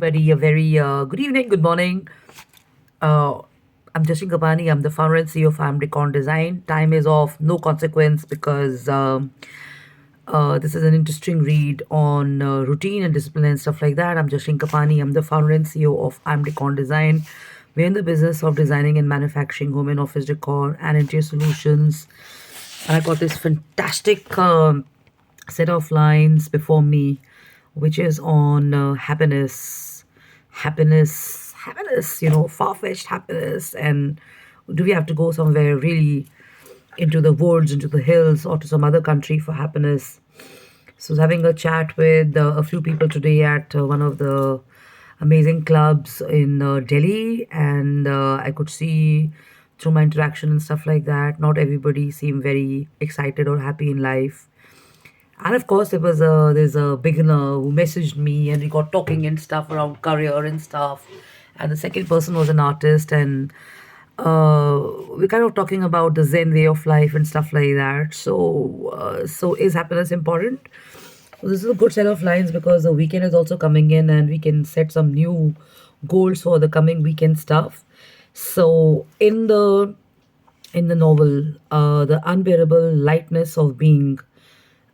everybody a very good evening, good morning. Uh, I'm Jashin Kapani. I'm the founder and CEO of Amdicon Design. Time is of no consequence because this is an interesting read on routine and discipline and stuff like that. I'm Jashin Kapani. I'm the founder and CEO of Amdicon Design. We're in the business of designing and manufacturing home and office decor and interior solutions. And I got this fantastic set of lines before me, which is on happiness, far fetched happiness. And do we have to go somewhere really into the woods, into the hills, or to some other country for happiness? So, I was having a chat with a few people today at one of the amazing clubs in Delhi, and I could see through my interaction and stuff like that, not everybody seemed very excited or happy in life. And of course, there's a beginner who messaged me, and we got talking and stuff around career and stuff. And the second person was an artist, and we're kind of talking about the Zen way of life and stuff like that. So is happiness important? So this is a good set of lines because the weekend is also coming in, and we can set some new goals for the coming weekend stuff. So in the novel, The Unbearable Lightness of Being,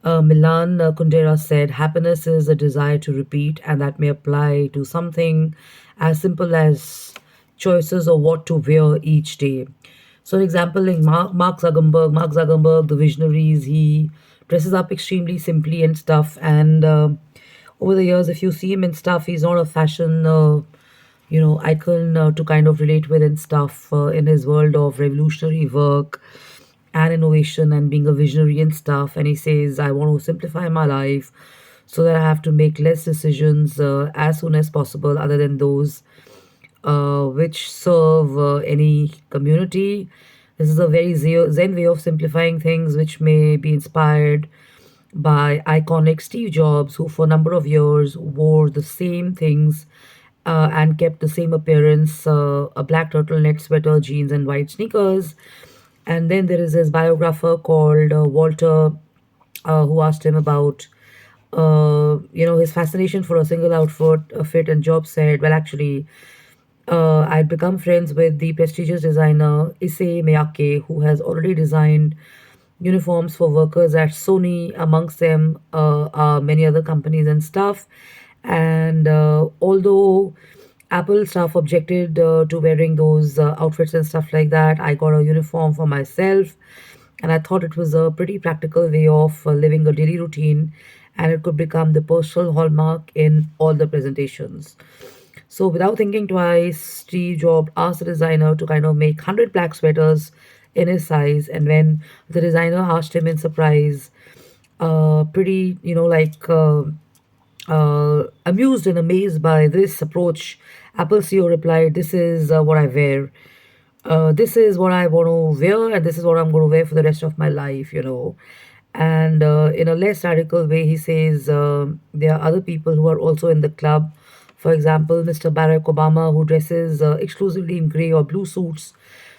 Milan Kundera said, happiness is a desire to repeat, and that may apply to something as simple as choices of what to wear each day. So, an example like Mark Zuckerberg, the visionaries, he dresses up extremely simply and stuff. And over the years, if you see him and stuff, he's not a fashion, icon to kind of relate with and stuff in his world of revolutionary work and innovation and being a visionary and stuff. And he says, I want to simplify my life so that I have to make less decisions as soon as possible, other than those which serve any community. This is a very Zen way of simplifying things, which may be inspired by iconic Steve Jobs, who for a number of years wore the same things and kept the same appearance, a black turtleneck sweater, jeans, and white sneakers. And then there is his biographer called Walter, who asked him about, his fascination for a single outfit, fit, and Job said, well, actually, I'd become friends with the prestigious designer Issey Miyake, who has already designed uniforms for workers at Sony. Amongst them are many other companies and stuff. And although Apple staff objected to wearing those outfits and stuff like that, I got a uniform for myself. And I thought it was a pretty practical way of living a daily routine, and it could become the personal hallmark in all the presentations. So, without thinking twice, Steve Jobs asked the designer to kind of make 100 black sweaters in his size. And when the designer asked him in surprise, pretty, amused and amazed by this approach, Apple CEO replied, this is what I wear. This is what I want to wear, and this is what I'm going to wear for the rest of my life. And in a less radical way, he says there are other people who are also in the club. For example, Mr. Barack Obama, who dresses exclusively in gray or blue suits.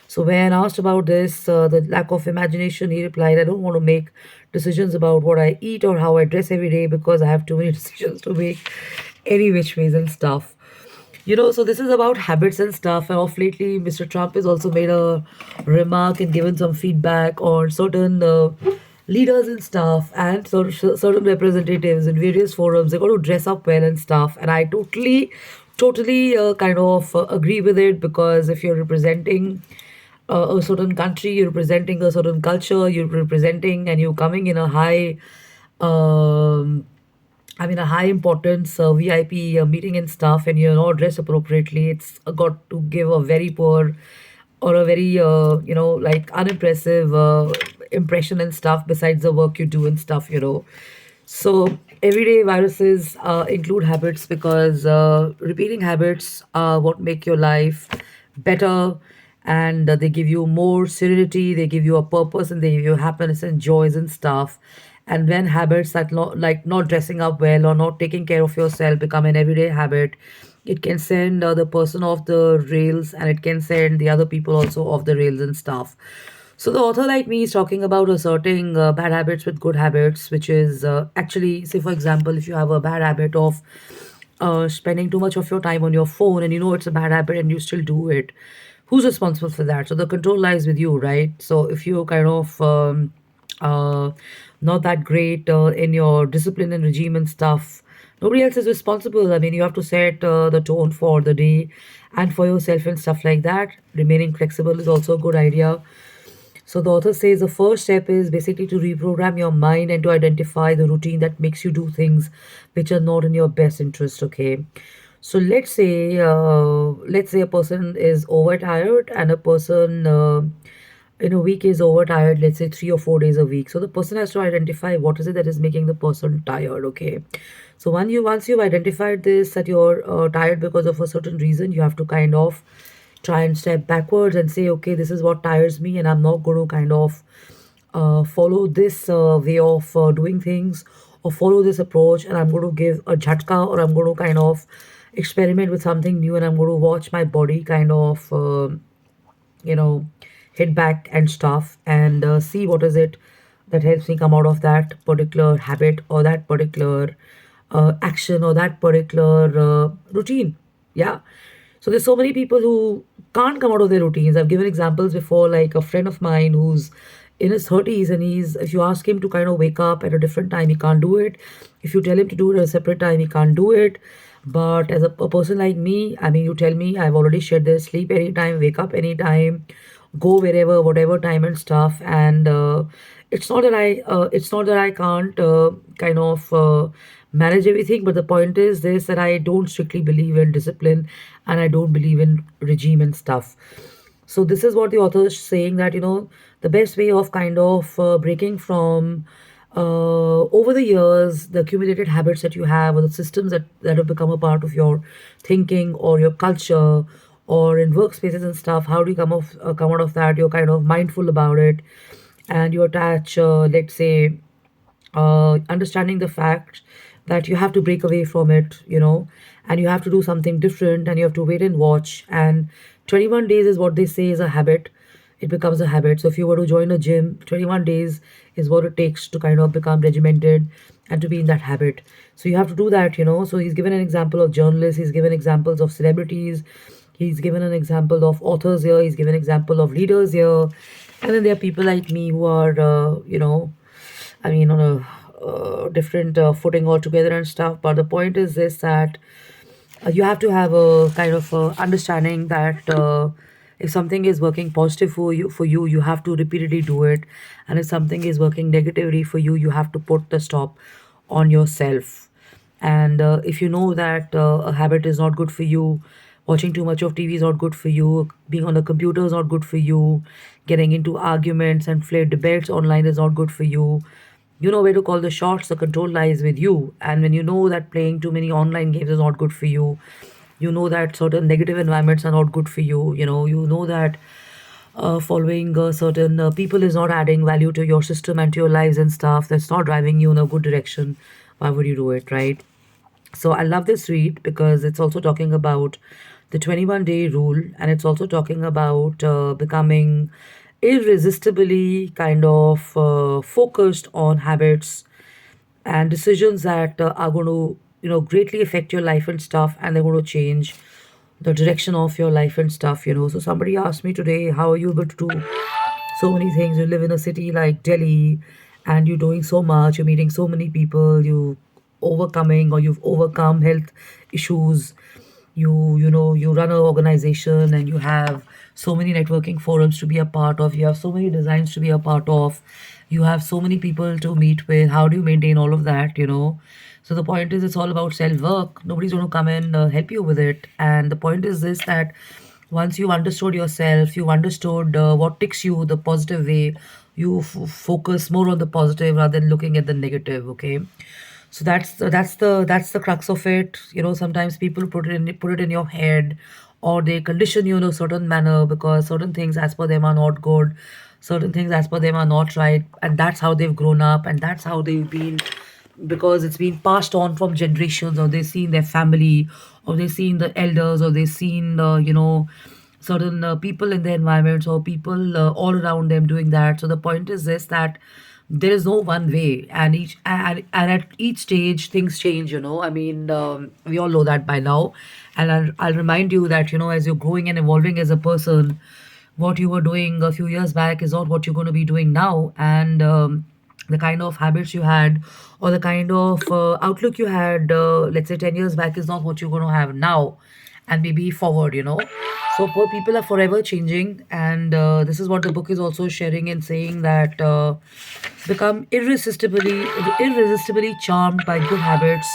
So, when asked about this, the lack of imagination, he replied, I don't want to make decisions about what I eat or how I dress every day because I have too many decisions to make any which ways and stuff. So this is about habits and stuff. And of lately, Mr. Trump has also made a remark and given some feedback on certain leaders and stuff and certain representatives in various forums. They're going to dress up well and stuff. And I totally kind of agree with it, because if you're representing a certain country, you're representing a certain culture, you're representing, and you're coming in a um, a high importance VIP meeting and stuff, and you're not dressed appropriately, it's got to give a very poor or a very, unimpressive impression and stuff, besides the work you do and stuff. So, everyday viruses include habits, because repeating habits are what make your life better, and they give you more serenity, they give you a purpose, and they give you happiness and joys and stuff. And when habits that like not dressing up well or not taking care of yourself become an everyday habit, it can send the person off the rails, and it can send the other people also off the rails and stuff. So the author, like me, is talking about asserting bad habits with good habits, which is actually, say, for example, if you have a bad habit of spending too much of your time on your phone and you know it's a bad habit and you still do it, who's responsible for that? So the control lies with you, right? So if you kind of uh, not that great in your discipline and regime and stuff, nobody else is responsible. I mean, you have to set the tone for the day and for yourself and stuff like that. Remaining flexible is also a good idea. So the author says the first step is basically to reprogram your mind and to identify the routine that makes you do things which are not in your best interest. Okay. So let's say a person is overtired and a person in a week is overtired, let's say 3 or 4 days a week. So the person has to identify what is it that is making the person tired. Okay. So once you've identified this, that you're tired because of a certain reason, you have to kind of try and step backwards and say, okay, this is what tires me, and I'm not going to kind of follow this way of doing things or follow this approach, and I'm going to give a jhatka, or I'm going to kind of experiment with something new, and I'm going to watch my body kind of you know hit back and stuff, and see what is it that helps me come out of that particular habit or that particular action or that particular routine. Yeah. So there's so many people who can't come out of their routines. I've given examples before, like a friend of mine who's in his 30s, and if you ask him to kind of wake up at a different time, he can't do it. If you tell him to do it at a separate time, he can't do it. But as a person like me, I mean, you tell me, I've already shared this: sleep anytime, wake up anytime, go wherever, whatever time and stuff. And it's not that I can't kind of manage everything, but the point is this: that I don't strictly believe in discipline, and I don't believe in regime and stuff. So this is what the author is saying, that the best way of kind of breaking from over the years the accumulated habits that you have, or the systems that have become a part of your thinking or your culture or in workspaces and stuff. How do you come out of that? You're kind of mindful about it, and you attach, let's say, understanding the fact that you have to break away from it, and you have to do something different, and you have to wait and watch. And 21 days is what they say is a habit. It becomes a habit. So if you were to join a gym, 21 days is what it takes to kind of become regimented and to be in that habit. So you have to do that. So he's given an example of journalists, he's given examples of celebrities, he's given an example of authors here, he's given example of leaders here. And then there are people like me who are, I mean, on a different footing altogether and stuff. But the point is this: that you have to have a kind of understanding that if something is working positive for you, you have to repeatedly do it, and if something is working negatively for you, you have to put the stop on yourself. And if you know that a habit is not good for you, watching too much of TV is not good for you, being on the computer is not good for you, getting into arguments and flared debates online is not good for you, you know where to call the shots. The control lies with you. And when you know that playing too many online games is not good for you, you know that certain negative environments are not good for you, you know that following certain people is not adding value to your system and to your lives and stuff, that's not driving you in a good direction, why would you do it, right? So I love this read because it's also talking about the 21-day rule, and it's also talking about becoming irresistibly kind of focused on habits and decisions that are going to greatly affect your life and stuff, and they're going to change the direction of your life and stuff. So somebody asked me today, how are you able to do so many things? You live in a city like Delhi, and you're doing so much, you're meeting so many people, you've overcome health issues, you run an organization, and you have so many networking forums to be a part of, you have so many designs to be a part of, you have so many people to meet with. How do you maintain all of that? So the point is, it's all about self work. Nobody's going to come and help you with it. And the point is this: that once you've understood yourself, you've understood what ticks you the positive way, you focus more on the positive rather than looking at the negative. Okay. So that's the crux of it. Sometimes people put it in your head, or they condition you in a certain manner because certain things as per them are not good, certain things as per them are not right, and that's how they've grown up, and that's how they've been, because it's been passed on from generations, or they've seen their family, or they've seen the elders, or they've seen certain people in their environments, or people all around them doing that. So the point is this: that there is no one way, and and at each stage things change, I mean, we all know that by now. And I'll remind you that, as you're growing and evolving as a person, what you were doing a few years back is not what you're going to be doing now. And the kind of habits you had, or the kind of outlook you had, let's say 10 years back, is not what you're going to have now and maybe forward, so poor people are forever changing. And this is what the book is also sharing and saying, that become irresistibly charmed by good habits,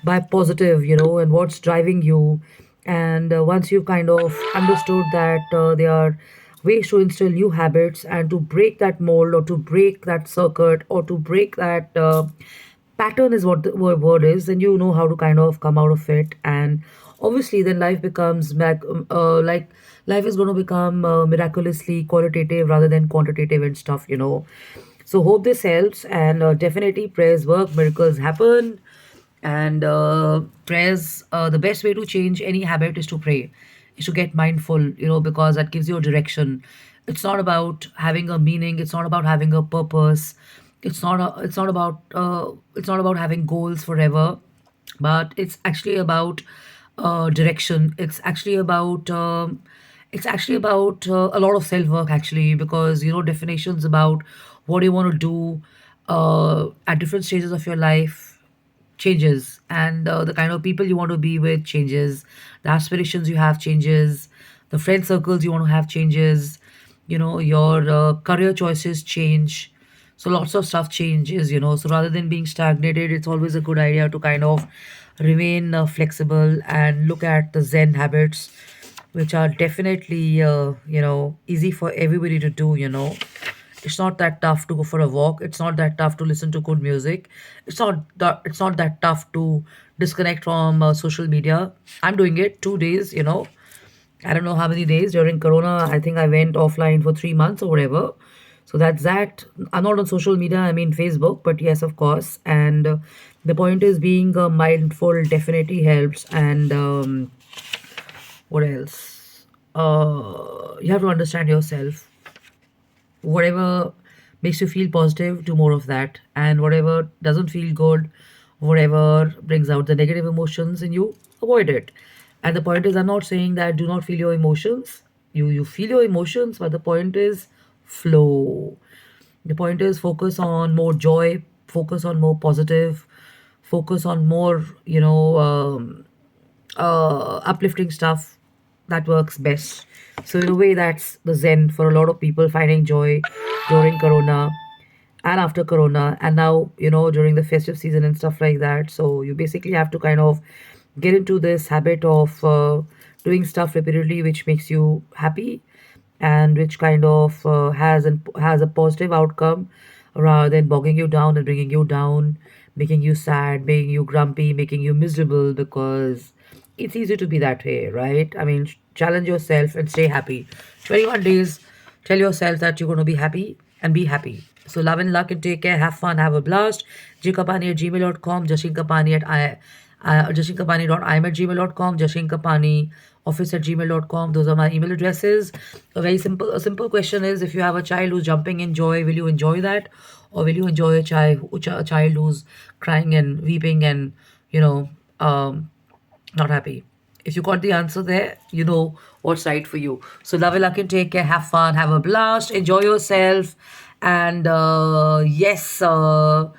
by positive, and what's driving you. And once you've kind of understood that there are ways to instill new habits and to break that mold, or to break that circuit, or to break that pattern, is what the word is, then you know how to kind of come out of it. And obviously then life becomes like life is going to become miraculously qualitative rather than quantitative and stuff, so hope this helps. And definitely prayers work, miracles happen. And prayers, the best way to change any habit is to pray, is to get mindful, because that gives you a direction. It's not about having a meaning, it's not about having a purpose, it's not about having goals forever, but it's actually about direction. It's actually about a lot of self work, actually, because definitions about what you want to do at different stages of your life changes. And the kind of people you want to be with changes, the aspirations you have changes, the friend circles you want to have changes, your career choices change. So lots of stuff changes, so rather than being stagnated, it's always a good idea to kind of remain flexible and look at the zen habits, which are definitely easy for everybody to do. It's not that tough to go for a walk. It's not that tough to listen to good music. It's not that tough to disconnect from social media. I'm doing it 2 days. I don't know how many days during Corona. I think I went offline for 3 months or whatever. So that's that. I'm not on social media. I mean Facebook, but yes, of course. And the point is, being mindful definitely helps. And what else? You have to understand yourself. Whatever makes you feel positive, do more of that. And whatever doesn't feel good, whatever brings out the negative emotions in you, avoid it. And the point is, I'm not saying that do not feel your emotions. You feel your emotions, but the point is flow. The point is, focus on more joy, focus on more positive, focus on more, uplifting stuff. That works best. So in a way, that's the zen for a lot of people, finding joy during Corona and after Corona, and now, during the festive season and stuff like that. So you basically have to kind of get into this habit of doing stuff repeatedly, which makes you happy, and which kind of has a positive outcome, rather than bogging you down and bringing you down, making you sad, making you grumpy, making you miserable, because it's easy to be that way, right? I mean, challenge yourself and stay happy. 21 days, tell yourself that you're going to be happy, and be happy. So love and luck, and take care. Have fun. Have a blast. jkapani@gmail.com. Jashinkapani jashinkapani.im@gmail.com. Jashinkapani office@gmail.com. Those are my email addresses. A simple question is, if you have a child who's jumping in joy, will you enjoy that? Or will you enjoy a child who's crying and weeping and, you know, um, not happy? If you got the answer there, you know what's right for you. So love and luck, and take care. Have fun. Have a blast. Enjoy yourself. And yes, there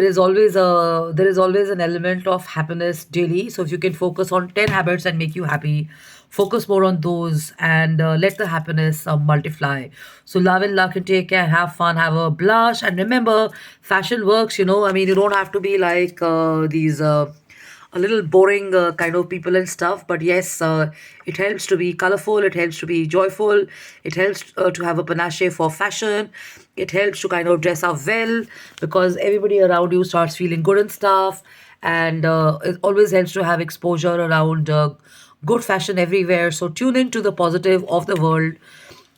is always an element of happiness daily. So if you can focus on 10 habits that make you happy, focus more on those, and let the happiness multiply. So love and luck, and take care. Have fun. Have a blast. And remember, fashion works. I mean, you don't have to be like these a little boring kind of people and stuff, but yes, it helps to be colorful, it helps to be joyful, it helps to have a panache for fashion, it helps to kind of dress up well, because everybody around you starts feeling good and stuff. And it always helps to have exposure around good fashion everywhere. So tune into the positive of the world,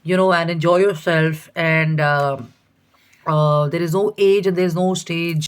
and enjoy yourself. And there is no age and there's no stage